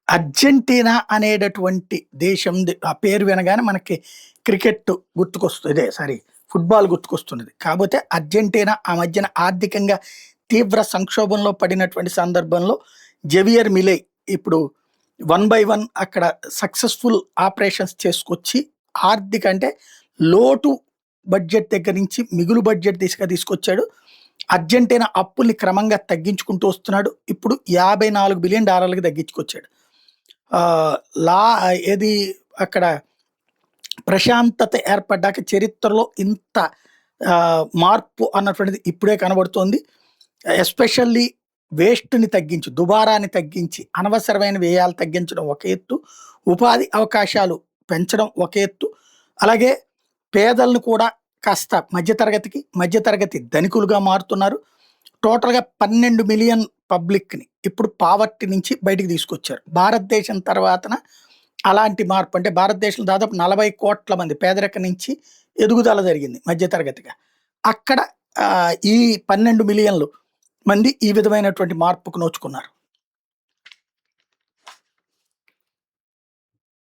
Argentina అనేటటువంటి దేశంది ఆ పేరు వినగానే మనకి క్రికెట్ గుర్తుకొస్తుంది. సారీ, ఫుట్బాల్ గుర్తుకొస్తున్నది. కాపోతే అర్జెంటీనా ఆ మధ్యన ఆర్థికంగా తీవ్ర సంక్షోభంలో పడినటువంటి సందర్భంలో జేవియర్ మిలై ఇప్పుడు వన్ బై వన్ అక్కడ సక్సెస్ఫుల్ ఆపరేషన్స్ చేసుకొచ్చి ఆర్థిక అంటే లోటు బడ్జెట్ దగ్గర నుంచి మిగులు బడ్జెట్ దిశగా తీసుకొచ్చాడు. అర్జెంటీనా అప్పుల్ని క్రమంగా తగ్గించుకుంటూ వస్తున్నాడు. ఇప్పుడు $54 బిలియన్ తగ్గించుకొచ్చాడు. ఆహ్, లా ఏది అక్కడ ప్రశాంతత ఏర్పడ్డాక చరిత్రలో ఇంత మార్పు అన్నటువంటిది ఇప్పుడే కనబడుతోంది. ఎస్పెషల్లీ వేస్ట్‌ని తగ్గించి, దుబారాన్ని తగ్గించి, అనవసరమైన వ్యయాలు తగ్గించడం ఒక ఎత్తు, ఉపాధి అవకాశాలు పెంచడం ఒక ఎత్తు, అలాగే పేదలను కూడా కాస్త మధ్యతరగతి ధనికులుగా మారుతున్నారు. టోటల్‌గా 12 మిలియన్ పబ్లిక్‌ని ఇప్పుడు పావర్టీ నుంచి బయటికి తీసుకొచ్చారు. భారతదేశం తర్వాతన అలాంటి మార్పు అంటే భారతదేశంలో దాదాపు 40,00,00,000 మంది పేదరికం నుంచి ఎదుగుదల జరిగింది మధ్యతరగతిగా. అక్కడ ఈ 12 మిలియన్‌లు మంది ఈ విధమైనటువంటి మార్పుకు నోచుకున్నారు.